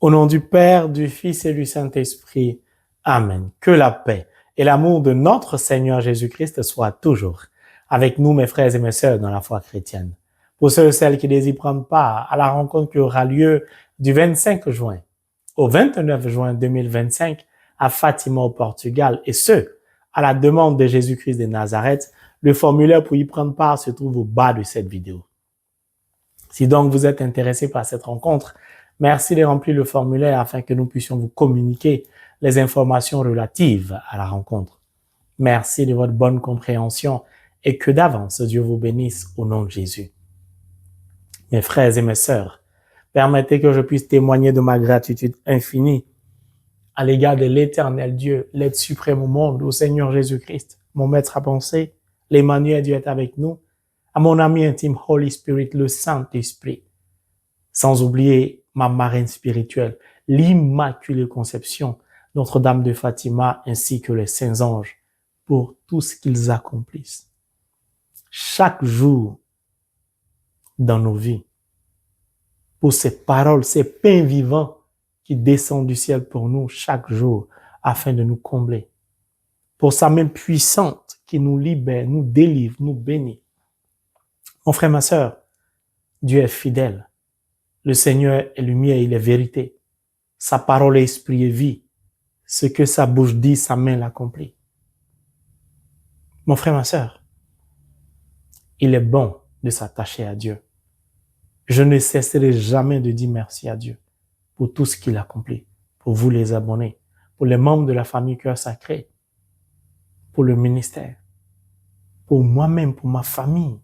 Au nom du Père, du Fils et du Saint-Esprit. Amen. Que la paix et l'amour de notre Seigneur Jésus-Christ soient toujours avec nous, mes frères et mes sœurs, dans la foi chrétienne. Pour ceux et celles qui désirent prendre part à la rencontre qui aura lieu du 25 juin au 29 juin 2025 à Fatima au Portugal, et ce, à la demande de Jésus-Christ de Nazareth, le formulaire pour y prendre part se trouve au bas de cette vidéo. Si donc vous êtes intéressé par cette rencontre, merci de remplir le formulaire afin que nous puissions vous communiquer les informations relatives à la rencontre. Merci de votre bonne compréhension et que d'avance Dieu vous bénisse au nom de Jésus. Mes frères et mes sœurs, permettez que je puisse témoigner de ma gratitude infinie à l'égard de l'éternel Dieu, l'aide suprême au monde, au Seigneur Jésus-Christ, mon maître à penser, l'Emmanuel Dieu est avec nous, à mon ami intime Holy Spirit, le Saint-Esprit, sans oublier ma marraine spirituelle, l'Immaculée Conception, Notre-Dame de Fatima, ainsi que les saints anges, pour tout ce qu'ils accomplissent. Chaque jour dans nos vies, pour ces paroles, ces pains vivants qui descendent du ciel pour nous chaque jour, afin de nous combler. Pour sa main puissante qui nous libère, nous délivre, nous bénit. Mon frère, ma sœur, Dieu est fidèle. Le Seigneur est lumière, il est vérité. Sa parole est esprit et vie. Ce que sa bouche dit, sa main l'accomplit. Mon frère, ma sœur, il est bon de s'attacher à Dieu. Je ne cesserai jamais de dire merci à Dieu pour tout ce qu'il accomplit, pour vous les abonnés, pour les membres de la famille Cœur Sacré, pour le ministère, pour moi-même, pour ma famille,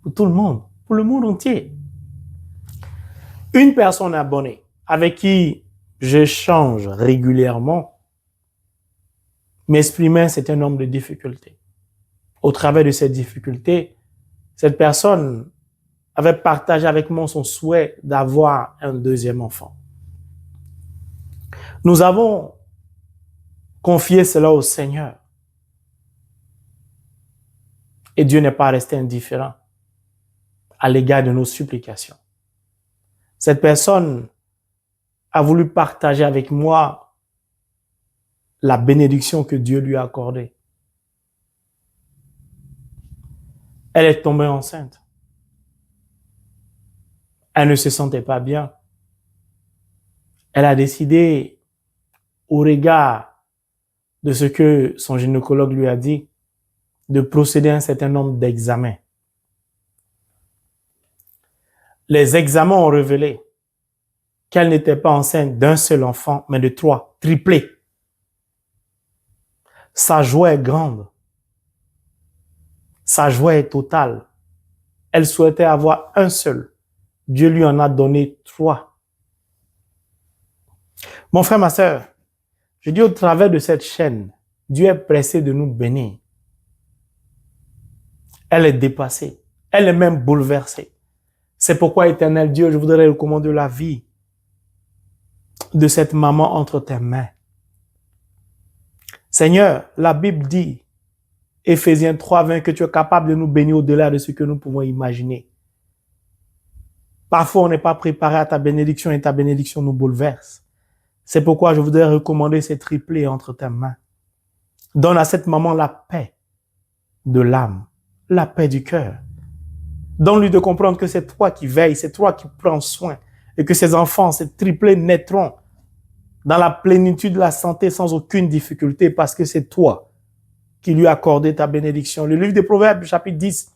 pour tout le monde, pour le monde entier. Une personne abonnée avec qui j'échange régulièrement m'exprimait c'est un homme de difficultés. Au travers de ces difficultés, cette personne avait partagé avec moi son souhait d'avoir un deuxième enfant. Nous avons confié cela au Seigneur. Et Dieu n'est pas resté indifférent à l'égard de nos supplications. Cette personne a voulu partager avec moi la bénédiction que Dieu lui a accordée. Elle est tombée enceinte. Elle ne se sentait pas bien. Elle a décidé, au regard de ce que son gynécologue lui a dit, de procéder à un certain nombre d'examens. Les examens ont révélé qu'elle n'était pas enceinte d'un seul enfant, mais de 3, triplés. Sa joie est grande. Sa joie est totale. Elle souhaitait avoir un seul. Dieu lui en a donné 3. Mon frère, ma sœur, je dis au travers de cette chaîne, Dieu est pressé de nous bénir. Elle est dépassée. Elle est même bouleversée. C'est pourquoi, éternel Dieu, je voudrais recommander la vie de cette maman entre tes mains. Seigneur, la Bible dit, Éphésiens 3:20, que tu es capable de nous bénir au-delà de ce que nous pouvons imaginer. Parfois, on n'est pas préparé à ta bénédiction et ta bénédiction nous bouleverse. C'est pourquoi je voudrais recommander ces triplés entre tes mains. Donne à cette maman la paix de l'âme, la paix du cœur. Donne-lui de comprendre que c'est toi qui veilles, c'est toi qui prends soin et que ses enfants, ces triplés, naîtront dans la plénitude de la santé sans aucune difficulté parce que c'est toi qui lui as accordé ta bénédiction. Le livre des Proverbes, chapitre 10,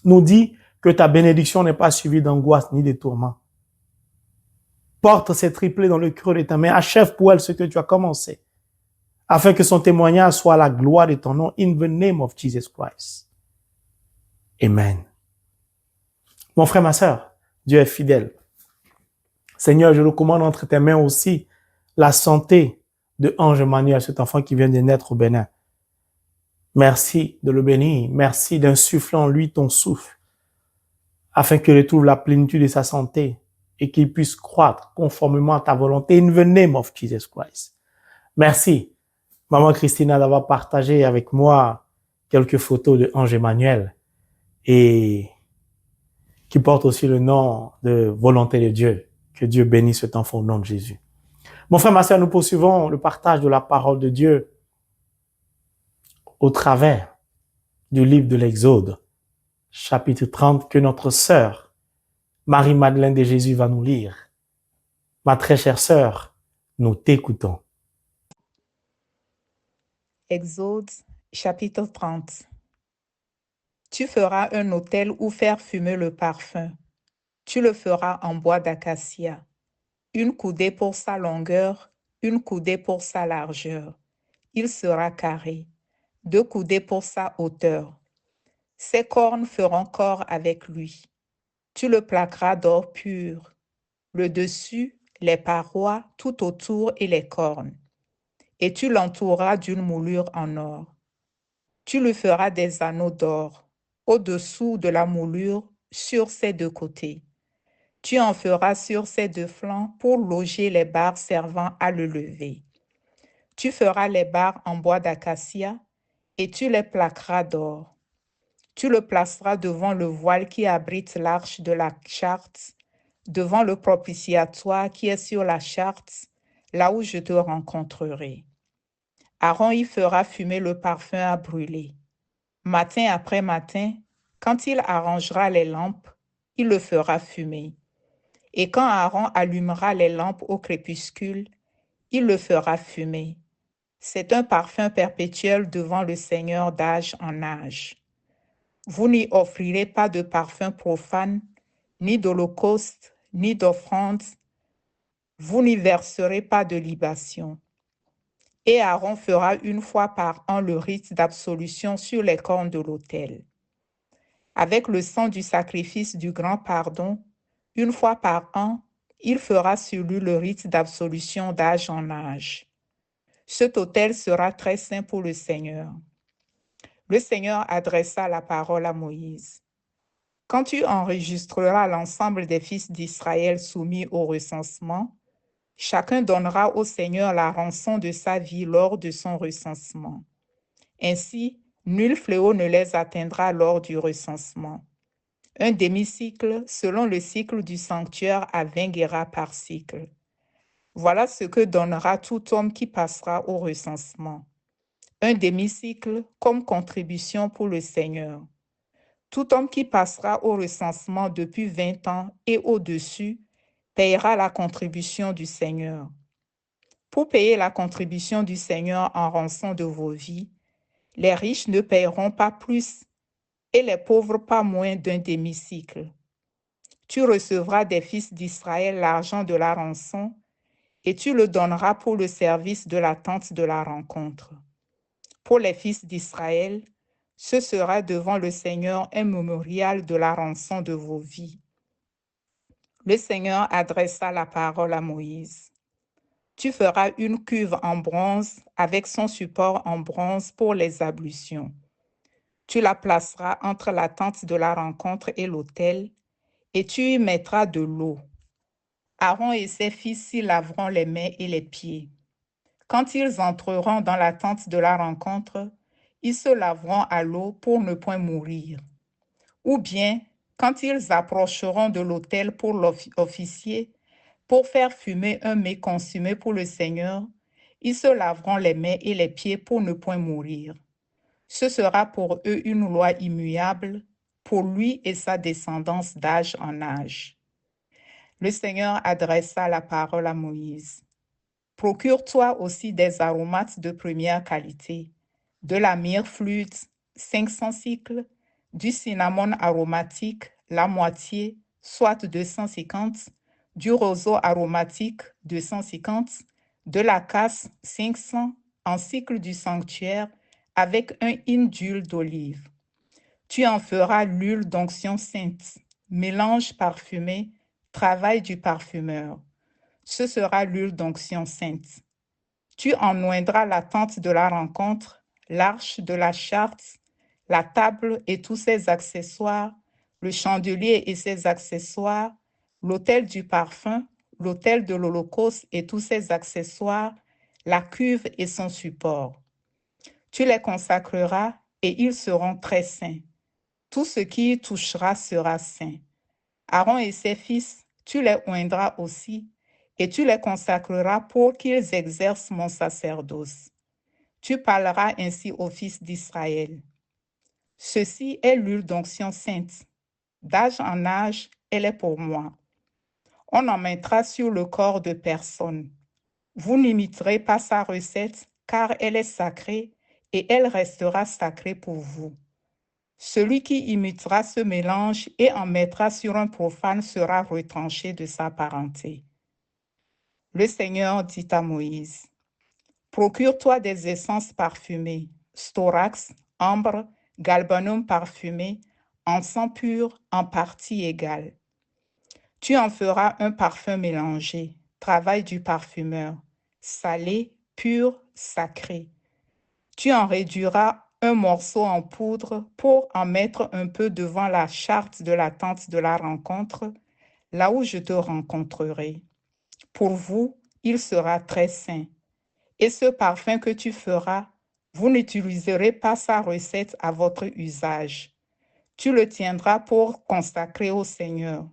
nous dit que ta bénédiction n'est pas suivie d'angoisse ni de tourments. Porte ces triplés dans le creux de ta main, achève pour elle ce que tu as commencé, afin que son témoignage soit la gloire de ton nom, in the name of Jesus Christ. Amen. Mon frère, ma sœur, Dieu est fidèle. Seigneur, je recommande entre tes mains aussi la santé de Ange Emmanuel, cet enfant qui vient de naître au Bénin. Merci de le bénir. Merci d'insuffler en lui ton souffle, afin qu'il retrouve la plénitude de sa santé et qu'il puisse croître conformément à ta volonté, in the name of Jesus Christ. Merci, Maman Christina, d'avoir partagé avec moi quelques photos de Ange Emmanuel et qui porte aussi le nom de volonté de Dieu. Que Dieu bénisse cet enfant au nom de Jésus. Mon frère, ma sœur, nous poursuivons le partage de la parole de Dieu au travers du livre de l'Exode, chapitre 30, que notre sœur Marie-Madeleine de Jésus va nous lire. Ma très chère sœur, nous t'écoutons. Exode, chapitre 30. Tu feras un autel où faire fumer le parfum. Tu le feras en bois d'acacia. Une coudée pour sa longueur, une coudée pour sa largeur. Il sera carré. 2 coudées pour sa hauteur. Ses cornes feront corps avec lui. Tu le plaqueras d'or pur. Le dessus, les parois, tout autour et les cornes. Et tu l'entoureras d'une moulure en or. Tu lui feras des anneaux d'or au-dessous de la moulure sur ses 2 côtés. Tu en feras sur ses 2 flancs pour loger les barres servant à le lever. Tu feras les barres en bois d'acacia et tu les plaqueras d'or. Tu le placeras devant le voile qui abrite l'arche de la charte, devant le propitiatoire qui est sur la charte, là où je te rencontrerai. Aaron y fera fumer le parfum à brûler. Matin après matin, quand il arrangera les lampes, il le fera fumer. Et quand Aaron allumera les lampes au crépuscule, il le fera fumer. C'est un parfum perpétuel devant le Seigneur d'âge en âge. Vous n'y offrirez pas de parfum profane, ni d'holocauste, ni d'offrande. Vous n'y verserez pas de libation. Et Aaron fera une fois par an le rite d'absolution sur les cornes de l'autel. Avec le sang du sacrifice du grand pardon, une fois par an, il fera sur lui le rite d'absolution d'âge en âge. Cet autel sera très saint pour le Seigneur. Le Seigneur adressa la parole à Moïse. Quand tu enregistreras l'ensemble des fils d'Israël soumis au recensement, chacun donnera au Seigneur la rançon de sa vie lors de son recensement. Ainsi, nul fléau ne les atteindra lors du recensement. Un demi-cycle selon le cycle du sanctuaire à 20 guéras par cycle. Voilà ce que donnera tout homme qui passera au recensement. Un demi-cycle comme contribution pour le Seigneur. Tout homme qui passera au recensement depuis 20 ans et au-dessus payera la contribution du Seigneur. Pour payer la contribution du Seigneur en rançon de vos vies, les riches ne payeront pas plus et les pauvres pas moins d'un demi-cycle. Tu recevras des fils d'Israël l'argent de la rançon et tu le donneras pour le service de la tente de la rencontre. Pour les fils d'Israël, ce sera devant le Seigneur un mémorial de la rançon de vos vies. Le Seigneur adressa la parole à Moïse. Tu feras une cuve en bronze avec son support en bronze pour les ablutions. Tu la placeras entre la tente de la rencontre et l'autel, et tu y mettras de l'eau. Aaron et ses fils s'y laveront les mains et les pieds. Quand ils entreront dans la tente de la rencontre, ils se laveront à l'eau pour ne point mourir. Ou bien, quand ils approcheront de l'autel pour l'officier, pour faire fumer un mets consumé pour le Seigneur, ils se laveront les mains et les pieds pour ne point mourir. Ce sera pour eux une loi immuable, pour lui et sa descendance d'âge en âge. Le Seigneur adressa la parole à Moïse. Procure-toi aussi des aromates de première qualité, de la myrrhe flûte, 500 cycles, du cinnamon aromatique, la moitié, soit 250, du roseau aromatique, 250, de la casse, 500, en cycle du sanctuaire, avec un hin d'huile d'olive. Tu en feras l'huile d'onction sainte, mélange parfumé, travail du parfumeur. Ce sera l'huile d'onction sainte. Tu en oindras la tente de la rencontre, l'arche de la charte, la table et tous ses accessoires, le chandelier et ses accessoires, l'autel du parfum, l'autel de l'Holocauste et tous ses accessoires, la cuve et son support. Tu les consacreras et ils seront très saints. Tout ce qui y touchera sera saint. Aaron et ses fils, tu les oindras aussi, et tu les consacreras pour qu'ils exercent mon sacerdoce. Tu parleras ainsi aux fils d'Israël. Ceci est l'huile d'onction sainte. D'âge en âge, elle est pour moi. On en mettra sur le corps de personne. Vous n'imiterez pas sa recette, car elle est sacrée, et elle restera sacrée pour vous. Celui qui imitera ce mélange et en mettra sur un profane sera retranché de sa parenté. Le Seigneur dit à Moïse, procure-toi des essences parfumées, storax, ambre, galbanum parfumé, encens pur en partie égale. Tu en feras un parfum mélangé, travail du parfumeur, salé, pur, sacré. Tu en réduiras un morceau en poudre pour en mettre un peu devant la charte de la tente de la rencontre, là où je te rencontrerai. Pour vous, il sera très saint. Et ce parfum que tu feras, vous n'utiliserez pas sa recette à votre usage. Tu le tiendras pour consacrer au Seigneur.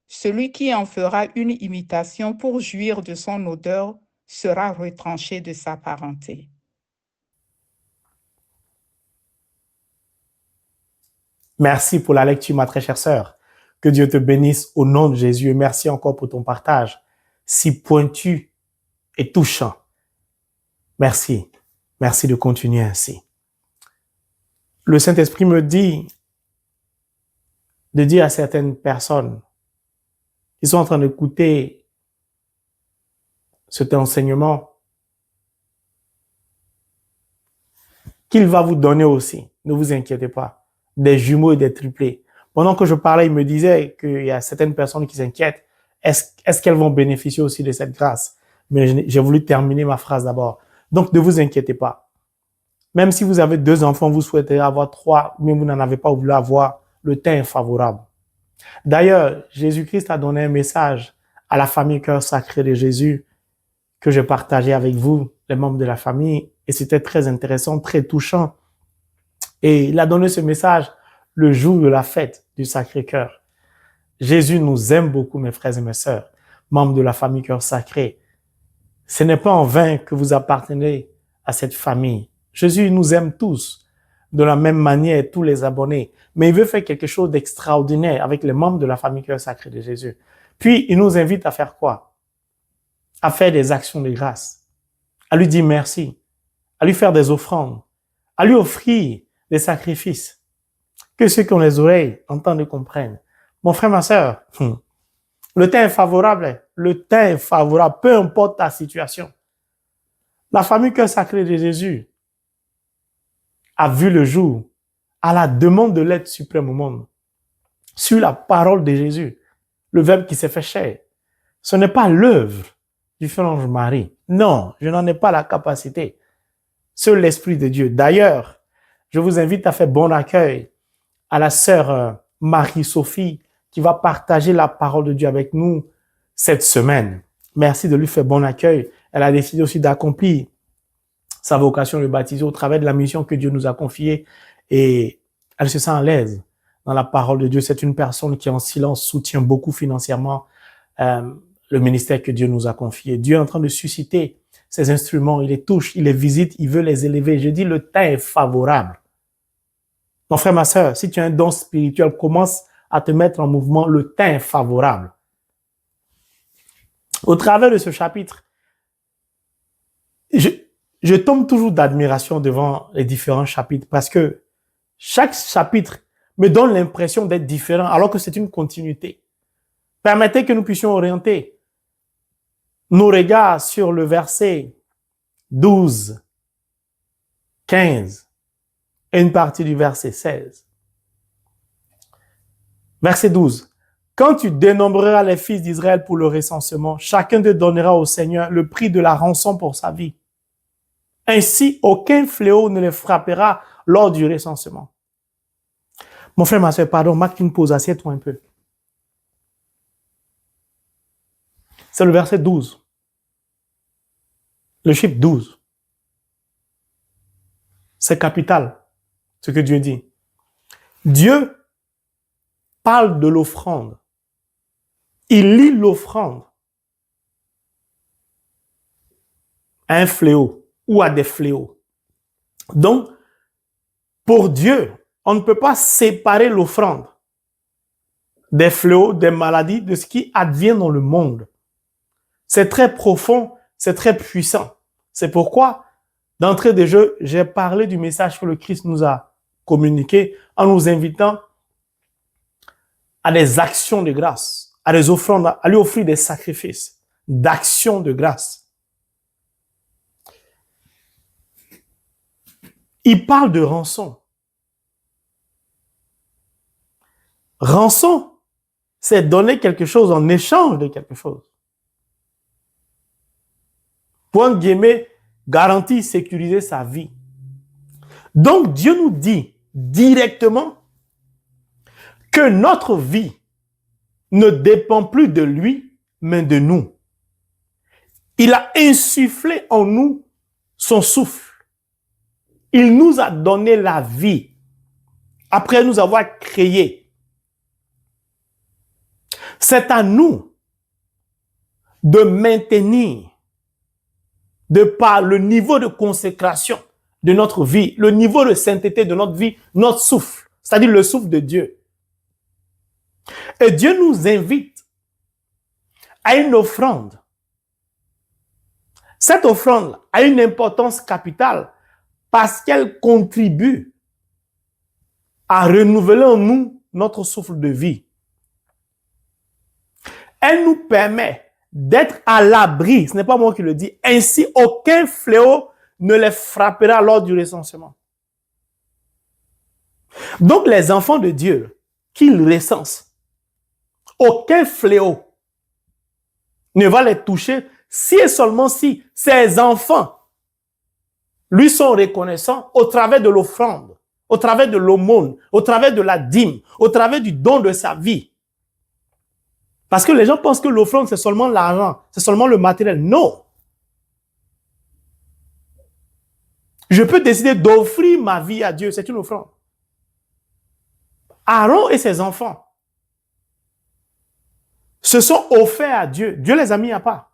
Celui qui en fera une imitation pour jouir de son odeur sera retranché de sa parenté. Merci pour la lecture, ma très chère sœur. Que Dieu te bénisse au nom de Jésus et merci encore pour ton partage si pointu et touchant. Merci. Merci de continuer ainsi. Le Saint-Esprit me dit de dire à certaines personnes qui sont en train d'écouter cet enseignement qu'il va vous donner aussi. Ne vous inquiétez pas. Des jumeaux et des triplés. Pendant que je parlais, il me disait qu'il y a certaines personnes qui s'inquiètent. Est-ce qu'elles vont bénéficier aussi de cette grâce? Mais j'ai voulu terminer ma phrase d'abord. Donc, ne vous inquiétez pas. Même si vous avez 2 enfants, vous souhaitez avoir 3, mais vous n'en avez pas voulu avoir, le temps est favorable. D'ailleurs, Jésus-Christ a donné un message à la famille Cœur Sacré de Jésus que j'ai partagé avec vous, les membres de la famille, et c'était très intéressant, très touchant. Et il a donné ce message le jour de la fête du Sacré-Cœur. Jésus nous aime beaucoup, mes frères et mes sœurs, membres de la famille Cœur Sacré. Ce n'est pas en vain que vous appartenez à cette famille. Jésus nous aime tous, de la même manière, tous les abonnés. Mais il veut faire quelque chose d'extraordinaire avec les membres de la famille Cœur Sacré de Jésus. Puis, il nous invite à faire quoi? À faire des actions de grâce, à lui dire merci, à lui faire des offrandes, à lui offrir des sacrifices. Que ceux qui ont les oreilles entendent et comprennent. Mon frère, ma sœur, le temps est favorable. Le temps est favorable, peu importe ta situation. La famille Cœur Sacré de Jésus a vu le jour à la demande de l'aide suprême au monde, sur la parole de Jésus, le Verbe qui s'est fait chair. Ce n'est pas l'œuvre du Frère Ange Marie. Non, je n'en ai pas la capacité. Seul l'Esprit de Dieu. D'ailleurs, je vous invite à faire bon accueil à la sœur Marie-Sophie qui va partager la parole de Dieu avec nous cette semaine. Merci de lui faire bon accueil. Elle a décidé aussi d'accomplir sa vocation de baptiser au travers de la mission que Dieu nous a confiée et elle se sent à l'aise dans la parole de Dieu. C'est une personne qui en silence soutient beaucoup financièrement le ministère que Dieu nous a confié. Dieu est en train de susciter ces instruments, il les touche, il les visite, il veut les élever. Je dis, le temps est favorable. Mon frère, ma sœur, si tu as un don spirituel, commence à te mettre en mouvement, le temps est favorable. Au travers de ce chapitre, je tombe toujours d'admiration devant les différents chapitres parce que chaque chapitre me donne l'impression d'être différent alors que c'est une continuité. Permettez que nous puissions orienter nos regards sur le verset 12, 15 et une partie du verset 16. Verset 12. Quand tu dénombreras les fils d'Israël pour le recensement, chacun te donnera au Seigneur le prix de la rançon pour sa vie. Ainsi, aucun fléau ne les frappera lors du recensement. Mon frère, ma soeur, pardon, marque une pause, assieds-toi un peu. C'est le verset 12. Le chiffre 12. C'est capital, ce que Dieu dit. Dieu parle de l'offrande. il lie l'offrande à un fléau ou à des fléaux. Donc, pour Dieu, on ne peut pas séparer l'offrande des fléaux, des maladies, de ce qui advient dans le monde. C'est très profond, c'est très puissant. C'est pourquoi, d'entrée de jeu, j'ai parlé du message que le Christ nous a communiqué en nous invitant à des actions de grâce, à des offrandes, à lui offrir des sacrifices d'actions de grâce. Il parle de rançon. Rançon, c'est donner quelque chose en échange de quelque chose. Point guillemets, garantie, sécuriser sa vie. Donc, Dieu nous dit directement que notre vie ne dépend plus de lui, mais de nous. Il a insufflé en nous son souffle. Il nous a donné la vie après nous avoir créés. C'est à nous de maintenir de par le niveau de consécration de notre vie, le niveau de sainteté de notre vie, notre souffle, c'est-à-dire le souffle de Dieu. Et Dieu nous invite à une offrande. Cette offrande a une importance capitale parce qu'elle contribue à renouveler en nous notre souffle de vie. Elle nous permet d'être à l'abri, ce n'est pas moi qui le dis, ainsi aucun fléau ne les frappera lors du recensement. Donc les enfants de Dieu qu'il recense, aucun fléau ne va les toucher si et seulement si ces enfants lui sont reconnaissants au travers de l'offrande, au travers de l'aumône, au travers de la dîme, au travers du don de sa vie. Parce que les gens pensent que l'offrande, c'est seulement l'argent, c'est seulement le matériel. Non. Je peux décider d'offrir ma vie à Dieu, c'est une offrande. Aaron et ses enfants se sont offerts à Dieu. Dieu les a mis à part.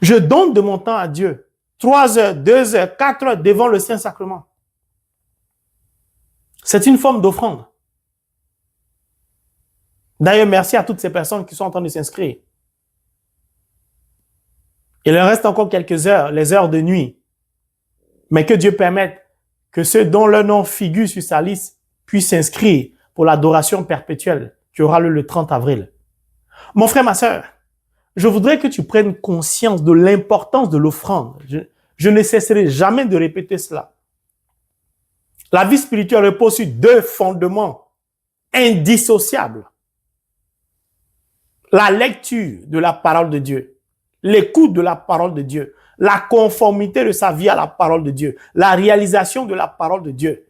Je donne de mon temps à Dieu. 3 heures, 2 heures, 4 heures devant le Saint-Sacrement. C'est une forme d'offrande. D'ailleurs, merci à toutes ces personnes qui sont en train de s'inscrire. Il leur reste encore quelques heures, les heures de nuit. Mais que Dieu permette que ceux dont leur nom figure sur sa liste puissent s'inscrire pour l'adoration perpétuelle qui aura lieu le 30 avril. Mon frère, ma sœur, je voudrais que tu prennes conscience de l'importance de l'offrande. Je ne cesserai jamais de répéter cela. La vie spirituelle repose sur 2 fondements indissociables. La lecture de la parole de Dieu, l'écoute de la parole de Dieu, la conformité de sa vie à la parole de Dieu, la réalisation de la parole de Dieu,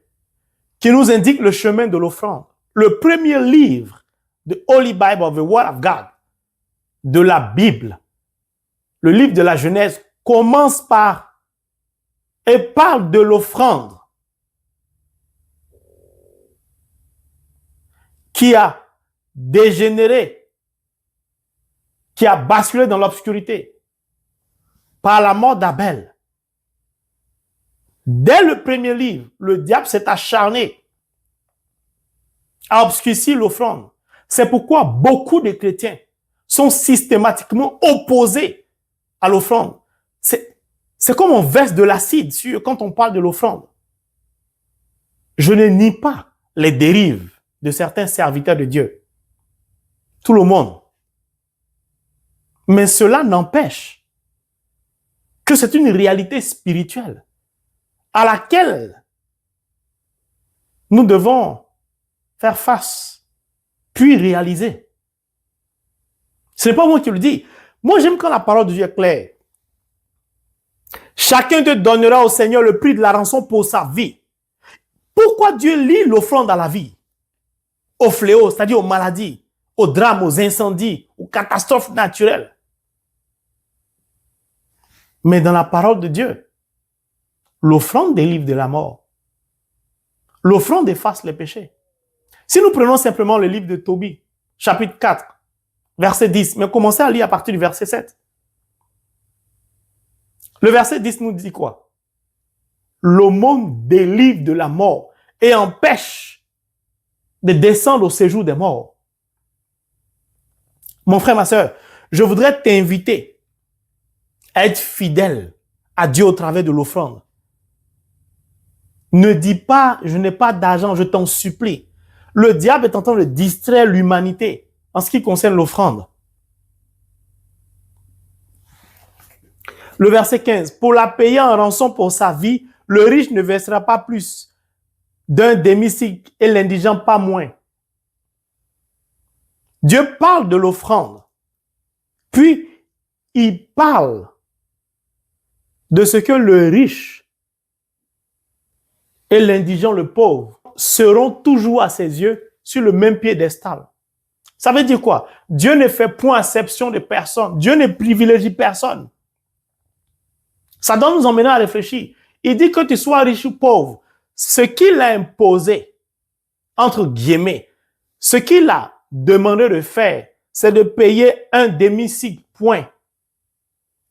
qui nous indique le chemin de l'offrande. Le premier livre de Holy Bible, the Word of God, de la Bible, le livre de la Genèse, commence par et parle de l'offrande qui a dégénéré, qui a basculé dans l'obscurité par la mort d'Abel. Dès le premier livre, le diable s'est acharné à obscurcir l'offrande. C'est pourquoi beaucoup de chrétiens sont systématiquement opposés à l'offrande. C'est comme on verse de l'acide quand on parle de l'offrande. Je ne nie pas les dérives de certains serviteurs de Dieu. Tout le monde. Mais cela n'empêche que c'est une réalité spirituelle à laquelle nous devons faire face, puis réaliser. Ce n'est pas moi qui le dis. Moi, j'aime quand la parole de Dieu est claire. Chacun te donnera au Seigneur le prix de la rançon pour sa vie. Pourquoi Dieu lie l'offrande à la vie? Aux fléaux, c'est-à-dire aux maladies, aux drames, aux incendies, aux catastrophes naturelles. Mais dans la parole de Dieu, l'offrande délivre de la mort. L'offrande efface les péchés. Si nous prenons simplement le livre de Tobie, chapitre 4, verset 10, mais commencez à lire à partir du verset 7. Le verset 10 nous dit quoi? L'aumône délivre de la mort et empêche de descendre au séjour des morts. Mon frère, ma soeur, je voudrais t'inviter à être fidèle à Dieu au travers de l'offrande. Ne dis pas, je n'ai pas d'argent, je t'en supplie. Le diable est en train de distraire l'humanité en ce qui concerne l'offrande. Le verset 15. Pour la payer en rançon pour sa vie, le riche ne versera pas plus d'un demi-cycle et l'indigent pas moins. Dieu parle de l'offrande. Puis, il parle de ce que le riche et l'indigent, le pauvre, seront toujours à ses yeux sur le même piédestal. Ça veut dire quoi? Dieu ne fait point exception de personne. Dieu ne privilégie personne. Ça doit nous emmener à réfléchir. Il dit que tu sois riche ou pauvre. Ce qu'il a imposé, entre guillemets, ce qu'il a demandé de faire, c'est de payer un demi-cycle, point.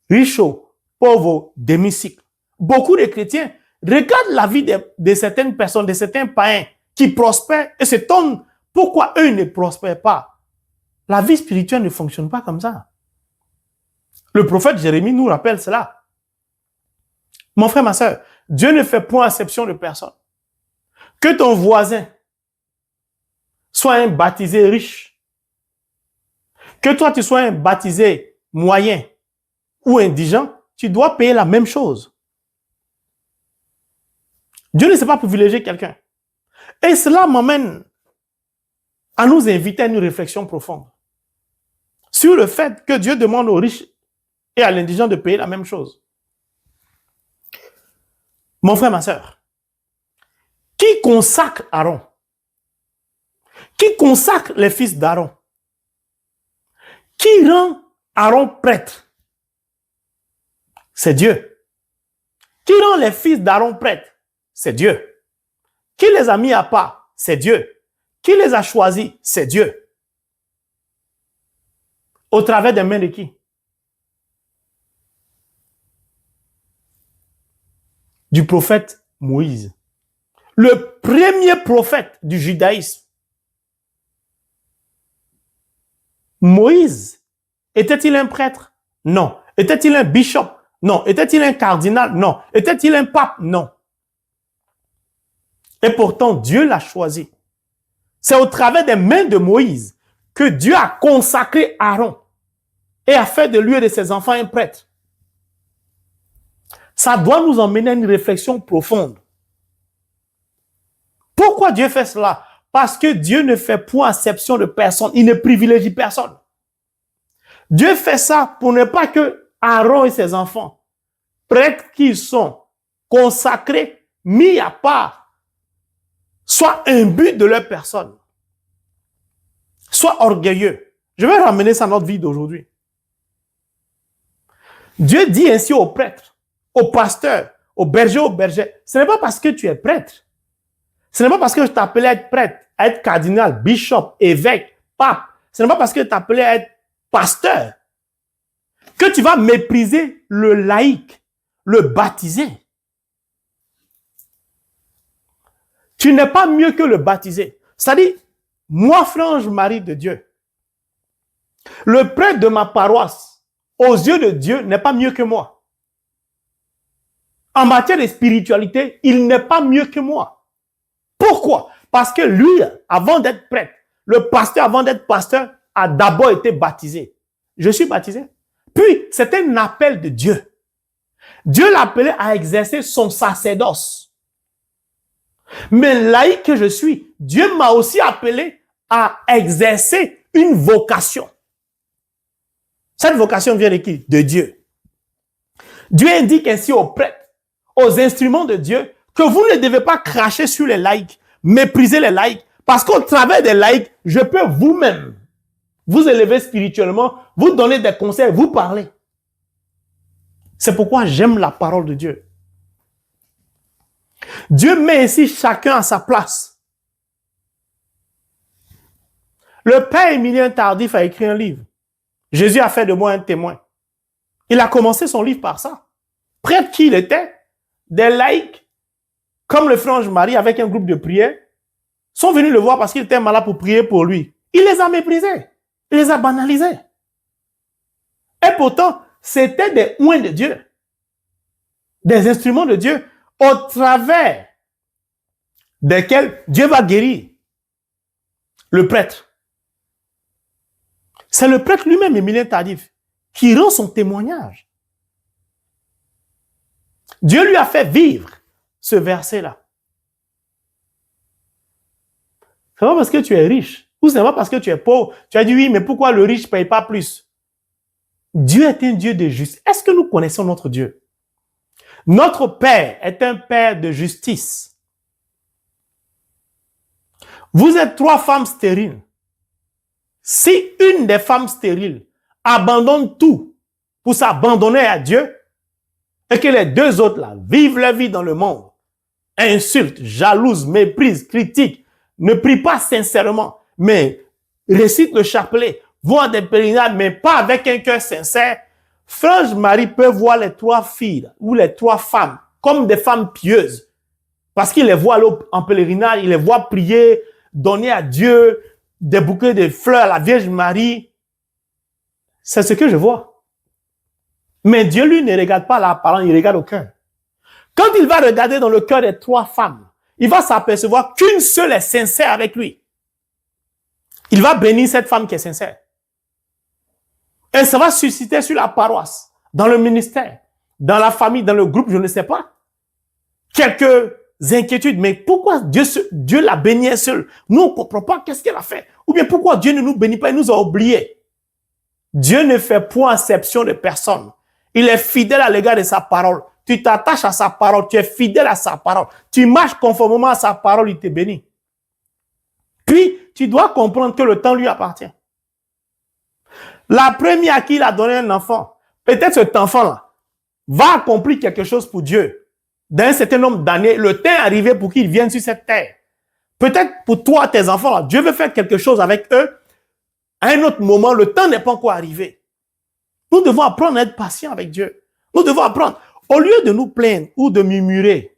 Riche ou pauvre, demi-cycle. Beaucoup de chrétiens regardent la vie de certaines personnes, de certains païens qui prospèrent et s'étonnent pourquoi eux ne prospèrent pas. La vie spirituelle ne fonctionne pas comme ça. Le prophète Jérémie nous rappelle cela. Mon frère, ma soeur, Dieu ne fait point exception de personne. Que ton voisin soit un baptisé riche, que toi tu sois un baptisé moyen ou indigent, tu dois payer la même chose. Dieu ne sait pas privilégier quelqu'un. Et cela m'amène à nous inviter à une réflexion profonde sur le fait que Dieu demande aux riches et à l'indigent de payer la même chose. Mon frère, ma soeur, qui consacre Aaron? Qui consacre les fils d'Aaron? Qui rend Aaron prêtre? C'est Dieu. Qui rend les fils d'Aaron prêtres? C'est Dieu. Qui les a mis à part? C'est Dieu. Qui les a choisis? C'est Dieu. Au travers des mains de qui? Du prophète Moïse. Le premier prophète du judaïsme. Moïse, était-il un prêtre? Non. Était-il un bishop? Non. Était-il un cardinal? Non. Était-il un pape? Non. Et pourtant, Dieu l'a choisi. C'est au travers des mains de Moïse que Dieu a consacré Aaron et a fait de lui et de ses enfants un prêtre. Ça doit nous emmener à une réflexion profonde. Pourquoi Dieu fait cela? Parce que Dieu ne fait point exception de personne. Il ne privilégie personne. Dieu fait ça pour ne pas que Aaron et ses enfants, prêtres qu'ils sont, consacrés, mis à part, soient imbus de leur personne, soient orgueilleux. Je vais ramener ça à notre vie d'aujourd'hui. Dieu dit ainsi aux prêtres, aux pasteurs, aux bergers, aux bergers, ce n'est pas parce que tu es prêtre, ce n'est pas parce que je t'appelais à être prêtre, à être cardinal, bishop, évêque, pape, ce n'est pas parce que je t'appelais à être pasteur que tu vas mépriser le laïc, le baptisé. Tu n'es pas mieux que le baptisé. C'est-à-dire, moi, Frange Marie de Dieu, le prêtre de ma paroisse, aux yeux de Dieu, n'est pas mieux que moi. En matière de spiritualité, il n'est pas mieux que moi. Pourquoi? Parce que lui, avant d'être prêtre, le pasteur, avant d'être pasteur, a d'abord été baptisé. Je suis baptisé. Puis, c'est un appel de Dieu. Dieu l'appelait à exercer son sacerdoce. Mais laïc que je suis, Dieu m'a aussi appelé à exercer une vocation. Cette vocation vient de qui? De Dieu. Dieu indique ainsi aux prêtres, aux instruments de Dieu, que vous ne devez pas cracher sur les laïcs, mépriser les laïcs, parce qu'au travers des laïcs, je peux vous-même vous élever spirituellement, vous donner des conseils, vous parler. C'est pourquoi j'aime la parole de Dieu. Dieu met ainsi chacun à sa place. Le père Émilien Tardif a écrit un livre. Jésus a fait de moi un témoin. Il a commencé son livre par ça. Prêtre qui il était, des laïcs, comme le frère Marie avec un groupe de prière, sont venus le voir parce qu'il était malade pour prier pour lui. Il les a méprisés. Il les a banalisés. Et pourtant, c'était des oints de Dieu. Des instruments de Dieu au travers desquels Dieu va guérir le prêtre. C'est le prêtre lui-même, Émilien Tardif, qui rend son témoignage. Dieu lui a fait vivre ce verset-là. C'est pas parce que tu es riche, ou c'est pas parce que tu es pauvre. Tu as dit oui, mais pourquoi le riche ne paye pas plus? Dieu est un Dieu de justice. Est-ce que nous connaissons notre Dieu? Notre Père est un Père de justice. Vous êtes 3 femmes stériles. Si une des femmes stériles abandonne tout pour s'abandonner à Dieu, et que les 2 autres là vivent leur vie dans le monde, insultent, jalousent, méprisent, critiquent, ne prient pas sincèrement, mais récitent le chapelet, vont à des pèlerinages, mais pas avec un cœur sincère, Frère Marie peut voir les 3 filles ou les 3 femmes comme des femmes pieuses. Parce qu'il les voit en pèlerinage, il les voit prier, donner à Dieu des bouquets de fleurs à la Vierge Marie. C'est ce que je vois. Mais Dieu, lui, ne regarde pas l'apparence, il regarde au cœur. Quand il va regarder dans le cœur des 3 femmes, il va s'apercevoir qu'une seule est sincère avec lui. Il va bénir cette femme qui est sincère. Et ça va susciter sur la paroisse, dans le ministère, dans la famille, dans le groupe, je ne sais pas, quelques inquiétudes. Mais pourquoi Dieu l'a bénie seule? Nous, on ne comprend pas qu'est-ce qu'elle a fait. Ou bien pourquoi Dieu ne nous bénit pas, il nous a oubliés. Dieu ne fait point exception de personne. Il est fidèle à l'égard de sa parole. Tu t'attaches à sa parole, tu es fidèle à sa parole. Tu marches conformément à sa parole, il te bénit. Puis, tu dois comprendre que le temps lui appartient. La première à qui il a donné un enfant, peut-être cet enfant-là va accomplir quelque chose pour Dieu. Dans un certain nombre d'années, le temps est arrivé pour qu'ils viennent sur cette terre. Peut-être pour toi, tes enfants, Dieu veut faire quelque chose avec eux. À un autre moment, le temps n'est pas encore arrivé. Nous devons apprendre à être patients avec Dieu. Nous devons apprendre. Au lieu de nous plaindre ou de murmurer,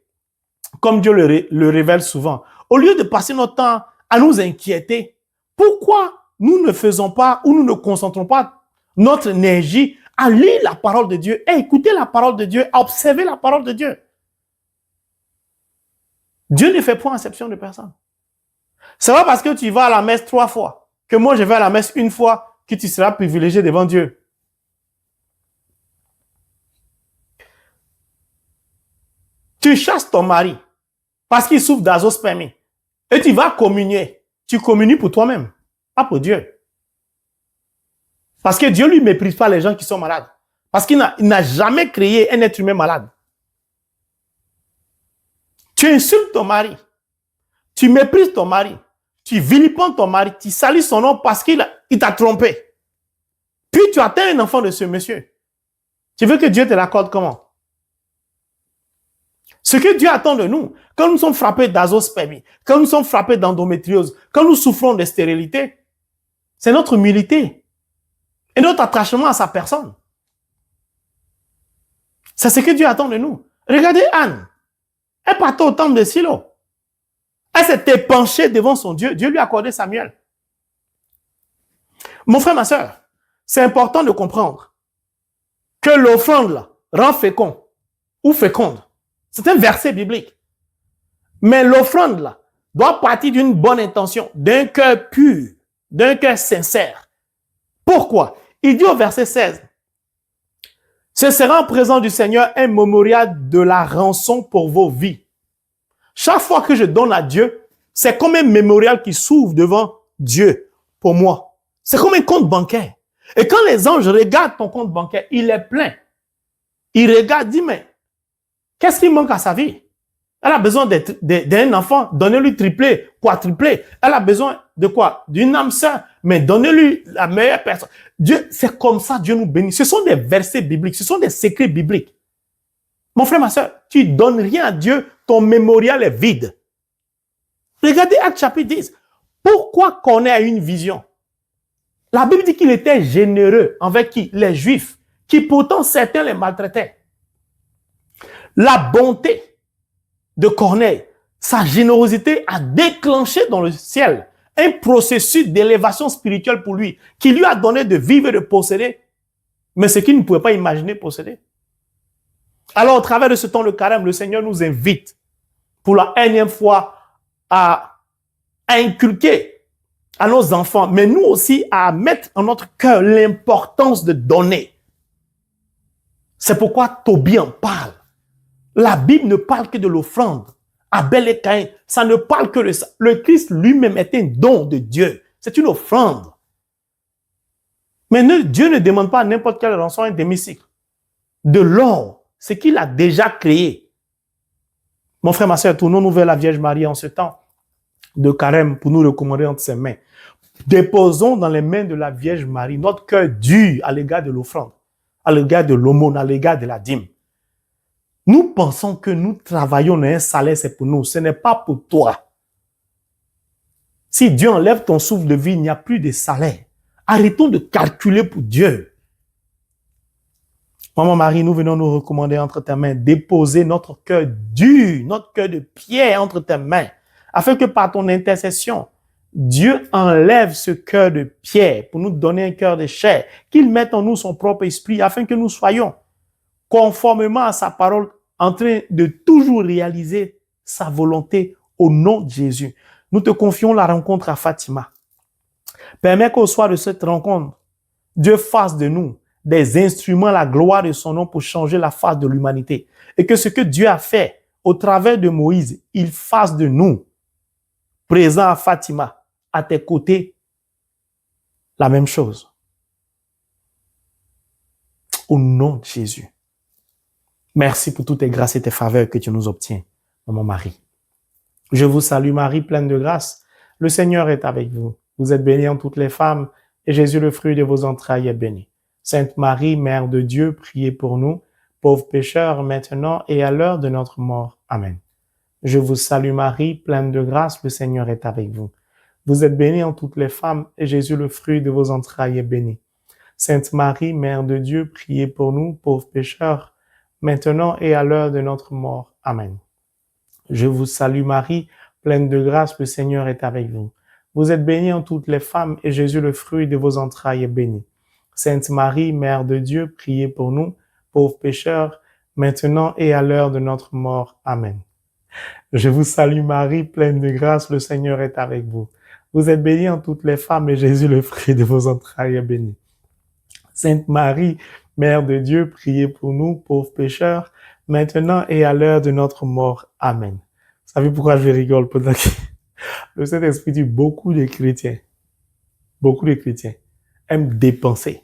comme Dieu le révèle souvent, au lieu de passer notre temps à nous inquiéter, pourquoi nous ne faisons pas ou nous ne concentrons pas notre énergie à lire la parole de Dieu, à écouter la parole de Dieu, à observer la parole de Dieu? Dieu ne fait point exception de personne. C'est pas parce que tu vas à la messe 3 fois que moi je vais à la messe 1 fois que tu seras privilégié devant Dieu. Tu chasses ton mari parce qu'il souffre d'azospermie et tu vas communier. Tu communies pour toi-même, pas pour Dieu. Parce que Dieu ne lui méprise pas les gens qui sont malades. Parce qu'il n'a jamais créé un être humain malade. Tu insultes ton mari. Tu méprises ton mari. Tu vilipends ton mari. Tu salis son nom parce qu'il t'a trompé. Puis tu atteins un enfant de ce monsieur. Tu veux que Dieu te l'accorde comment? Ce que Dieu attend de nous, quand nous sommes frappés d'azospermie, quand nous sommes frappés d'endométriose, quand nous souffrons de stérilité, c'est notre humilité et notre attachement à sa personne. C'est ce que Dieu attend de nous. Regardez Anne. Elle partait au temple de Silo. Elle s'était penchée devant son Dieu. Dieu lui a accordé Samuel. Mon frère, ma soeur, c'est important de comprendre que l'offrande rend fécond ou féconde. C'est un verset biblique. Mais l'offrande là doit partir d'une bonne intention, d'un cœur pur, d'un cœur sincère. Pourquoi? Il dit au verset 16, « Ce sera en présence du Seigneur un mémorial de la rançon pour vos vies. » Chaque fois que je donne à Dieu, c'est comme un mémorial qui s'ouvre devant Dieu pour moi. C'est comme un compte bancaire. Et quand les anges regardent ton compte bancaire, il est plein. Ils regardent, disent, mais qu'est-ce qui manque à sa vie? Elle a besoin d'un enfant, donnez-lui triplé, quadruplé. Elle a besoin de quoi? D'une âme sœur, mais donnez-lui la meilleure personne. Dieu, c'est comme ça, Dieu nous bénit. Ce sont des versets bibliques, ce sont des secrets bibliques. Mon frère, ma soeur, tu ne donnes rien à Dieu, ton mémorial est vide. Regardez Actes chapitre 10. Pourquoi Corneille a une vision? La Bible dit qu'il était généreux envers qui? Les Juifs, qui pourtant certains les maltraitaient. La bonté de Corneille, sa générosité a déclenché dans le ciel un processus d'élévation spirituelle pour lui, qui lui a donné de vivre et de posséder, mais ce qu'il ne pouvait pas imaginer posséder. Alors, au travers de ce temps de carême, le Seigneur nous invite pour la énième fois à inculquer à nos enfants, mais nous aussi à mettre en notre cœur l'importance de donner. C'est pourquoi Tobie en parle. La Bible ne parle que de l'offrande. Abel et Caïn, ça ne parle que de ça. Le Christ lui-même est un don de Dieu. C'est une offrande. Mais Dieu ne demande pas n'importe quelle rançon à un demi-cycle. De l'or, ce qu'il a déjà créé. Mon frère, ma soeur, tournons-nous vers la Vierge Marie en ce temps de carême pour nous recommander entre ses mains. Déposons dans les mains de la Vierge Marie notre cœur dur à l'égard de l'offrande, à l'égard de l'aumône, à l'égard de la dîme. Nous pensons que nous travaillons dans un salaire, c'est pour nous. Ce n'est pas pour toi. Si Dieu enlève ton souffle de vie, il n'y a plus de salaire. Arrêtons de calculer pour Dieu. Maman Marie, nous venons nous recommander entre tes mains, déposer notre cœur dur, notre cœur de pierre entre tes mains, afin que par ton intercession, Dieu enlève ce cœur de pierre pour nous donner un cœur de chair, qu'il mette en nous son propre esprit, afin que nous soyons conformément à sa parole, en train de toujours réaliser sa volonté au nom de Jésus. Nous te confions la rencontre à Fatima. Permets qu'au soir de cette rencontre, Dieu fasse de nous des instruments à la gloire de son nom pour changer la face de l'humanité. Et que ce que Dieu a fait au travers de Moïse, il fasse de nous, présents à Fatima, à tes côtés, la même chose. Au nom de Jésus. Merci pour toutes tes grâces et tes faveurs que tu nous obtiens, Maman Marie. Je vous salue Marie, pleine de grâce. Le Seigneur est avec vous. Vous êtes bénie en toutes les femmes, et Jésus, le fruit de vos entrailles, est béni. Sainte Marie, Mère de Dieu, priez pour nous, pauvres pécheurs, maintenant et à l'heure de notre mort. Amen. Je vous salue Marie, pleine de grâce, le Seigneur est avec vous. Vous êtes bénie en toutes les femmes, et Jésus, le fruit de vos entrailles, est béni. Sainte Marie, Mère de Dieu, priez pour nous, pauvres pécheurs, maintenant et à l'heure de notre mort. Amen. Je vous salue Marie, pleine de grâce, le Seigneur est avec vous. Vous êtes bénie en toutes les femmes, et Jésus, le fruit de vos entrailles, est béni. Sainte Marie, Mère de Dieu, priez pour nous, pauvres pécheurs, maintenant et à l'heure de notre mort. Amen. Je vous salue Marie, pleine de grâce, le Seigneur est avec vous. Vous êtes bénie en toutes les femmes, et Jésus, le fruit de vos entrailles, est béni. Sainte Marie, Mère de Dieu, priez pour nous, pauvres pécheurs, maintenant et à l'heure de notre mort. Amen. Vous savez pourquoi je rigole? Pendant que le Saint-Esprit dit beaucoup de chrétiens aiment dépenser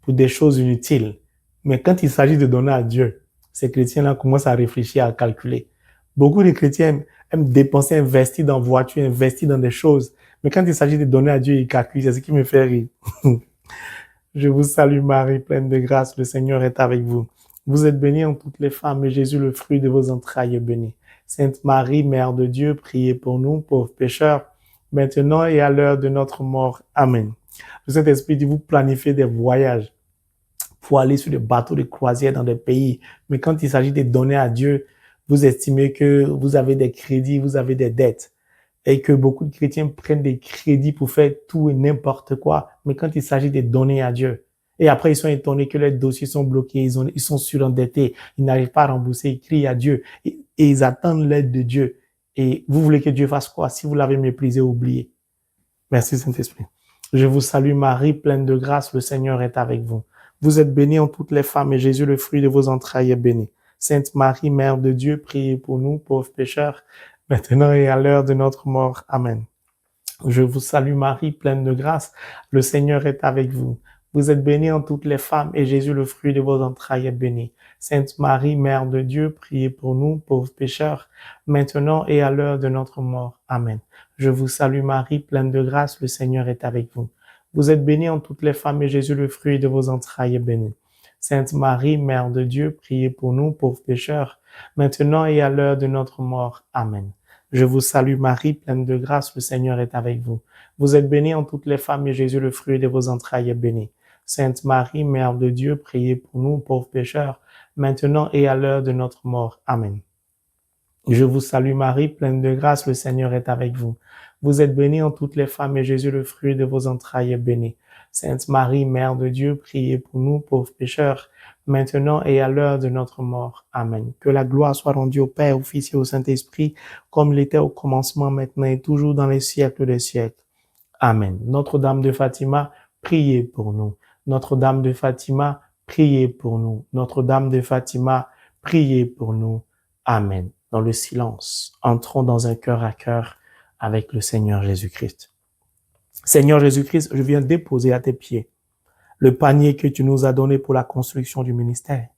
pour des choses inutiles. Mais quand il s'agit de donner à Dieu, ces chrétiens-là commencent à réfléchir, à calculer. Beaucoup de chrétiens aiment dépenser, investir dans voitures, investir dans des choses. Mais quand il s'agit de donner à Dieu, ils calculent. C'est ce qui me fait rire. Je vous salue Marie, pleine de grâce, le Seigneur est avec vous. Vous êtes bénie en toutes les femmes, et Jésus, le fruit de vos entrailles, est béni. Sainte Marie, Mère de Dieu, priez pour nous, pauvres pécheurs, maintenant et à l'heure de notre mort. Amen. Le Saint-Esprit dit, vous planifiez des voyages pour aller sur des bateaux de croisière dans des pays. Mais quand il s'agit de donner à Dieu, vous estimez que vous avez des crédits, vous avez des dettes. Et que beaucoup de chrétiens prennent des crédits pour faire tout et n'importe quoi. Mais quand il s'agit de donner à Dieu, et après ils sont étonnés que leurs dossiers sont bloqués, ils sont surendettés, ils n'arrivent pas à rembourser, ils crient à Dieu et ils attendent l'aide de Dieu. Et vous voulez que Dieu fasse quoi? Si vous l'avez méprisé, oubliez. Merci Saint-Esprit. Je vous salue Marie, pleine de grâce, le Seigneur est avec vous. Vous êtes bénie en toutes les femmes, et Jésus, le fruit de vos entrailles, est béni. Sainte Marie, Mère de Dieu, priez pour nous, pauvres pécheurs, maintenant et à l'heure de notre mort. Amen. Je vous salue Marie, pleine de grâce, le Seigneur est avec vous. Vous êtes bénie en toutes les femmes, et Jésus, le fruit de vos entrailles, est béni. Sainte Marie, Mère de Dieu, priez pour nous, pauvres pécheurs, maintenant et à l'heure de notre mort. Amen. Je vous salue Marie, pleine de grâce, le Seigneur est avec vous. Vous êtes bénie en toutes les femmes, et Jésus, le fruit de vos entrailles, est béni. Sainte Marie, Mère de Dieu, priez pour nous, pauvres pécheurs, maintenant et à l'heure de notre mort. Amen. Je vous salue Marie, pleine de grâce, le Seigneur est avec vous. Vous êtes bénie en toutes les femmes et Jésus, le fruit de vos entrailles, est béni. Sainte Marie, Mère de Dieu, priez pour nous, pauvres pécheurs, maintenant et à l'heure de notre mort. Amen. Je vous salue Marie, pleine de grâce, le Seigneur est avec vous. Vous êtes bénie en toutes les femmes et Jésus, le fruit de vos entrailles, est béni. Sainte Marie, Mère de Dieu, priez pour nous, pauvres pécheurs, maintenant et à l'heure de notre mort. Amen. Que la gloire soit rendue au Père, au Fils et au Saint-Esprit, comme il était au commencement, maintenant et toujours dans les siècles des siècles. Amen. Notre-Dame de Fatima, priez pour nous. Notre-Dame de Fatima, priez pour nous. Notre-Dame de Fatima, priez pour nous. Amen. Dans le silence, entrons dans un cœur à cœur avec le Seigneur Jésus-Christ. Seigneur Jésus-Christ, je viens déposer à tes pieds le panier que tu nous as donné pour la construction du ministère.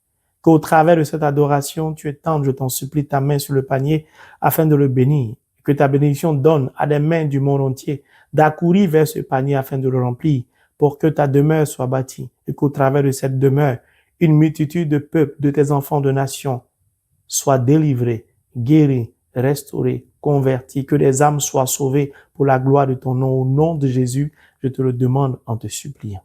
Qu'au travers de cette adoration, tu étendes, je t'en supplie, ta main sur le panier afin de le bénir. Que ta bénédiction donne à des mains du monde entier d'accourir vers ce panier afin de le remplir pour que ta demeure soit bâtie et qu'au travers de cette demeure, une multitude de peuples, de tes enfants de nations soient délivrés, guéris, restaurés, convertis, que des âmes soient sauvées pour la gloire de ton nom. Au nom de Jésus, je te le demande en te suppliant.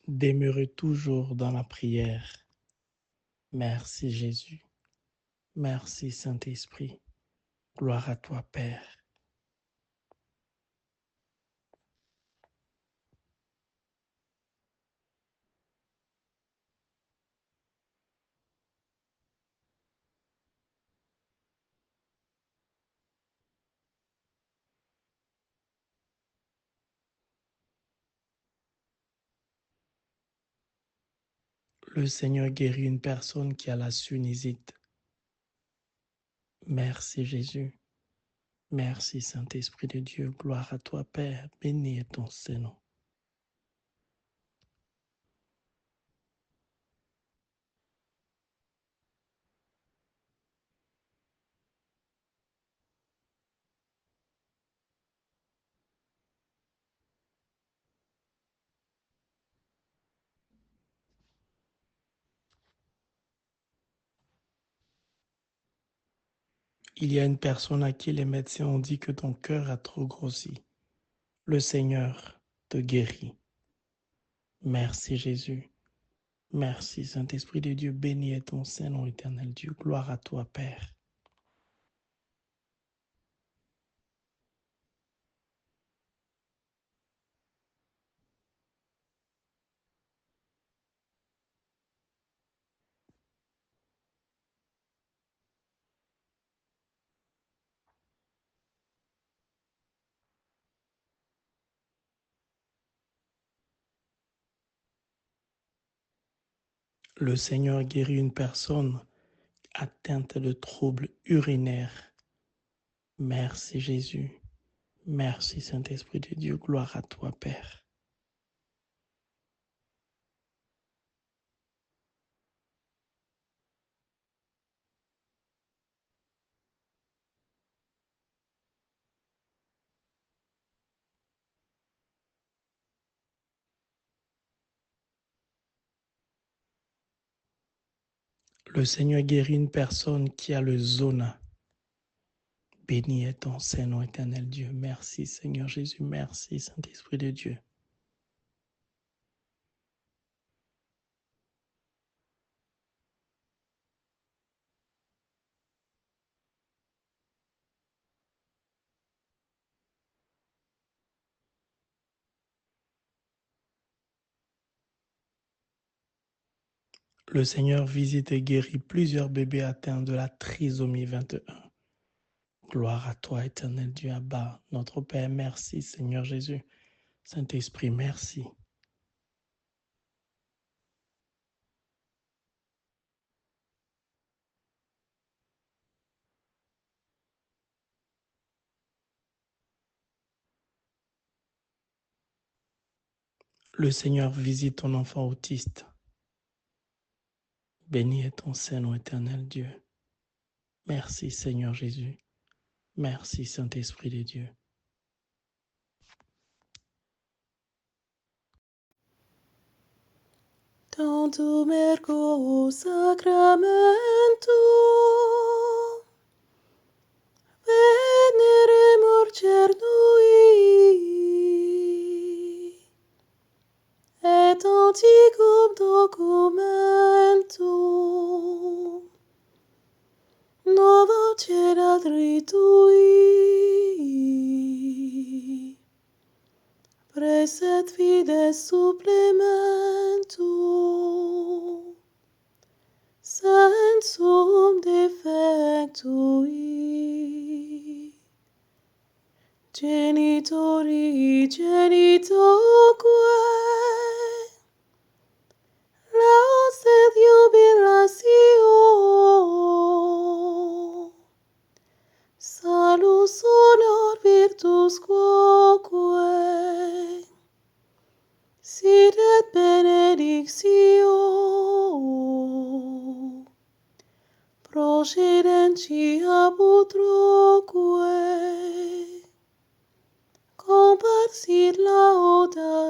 Demeurez toujours dans la prière. Merci Jésus. Merci Saint-Esprit. Gloire à toi Père. Le Seigneur guérit une personne qui a la sinusite. Merci Jésus. Merci Saint-Esprit de Dieu. Gloire à toi Père. Béni est ton Saint-Nom. Il y a une personne à qui les médecins ont dit que ton cœur a trop grossi. Le Seigneur te guérit. Merci Jésus. Merci Saint-Esprit de Dieu. Béni est ton Saint-Nom éternel Dieu. Gloire à toi Père. Le Seigneur guérit une personne atteinte de troubles urinaires. Merci Jésus. Merci Saint-Esprit de Dieu. Gloire à toi Père. Le Seigneur guérit une personne qui a le zona. Béni est ton Saint-Nom éternel Dieu. Merci Seigneur Jésus. Merci Saint-Esprit de Dieu. Le Seigneur visite et guérit plusieurs bébés atteints de la trisomie 21. Gloire à toi, éternel Dieu, Abba, notre Père. Merci, Seigneur Jésus. Saint-Esprit, merci. Le Seigneur visite ton enfant autiste. Béni est ton Saint-Nom, éternel Dieu. Merci, Seigneur Jésus. Merci, Saint-Esprit de Dieu. Tantum ergo sacramentum veneremur cernui et antiquum documentum nova cerat ritui preset fides supplementum sensum defectui genitori genitoque laus et jubilatio salus honor virtus quoque sit et benedictio procedentia putroque comparsit laudatio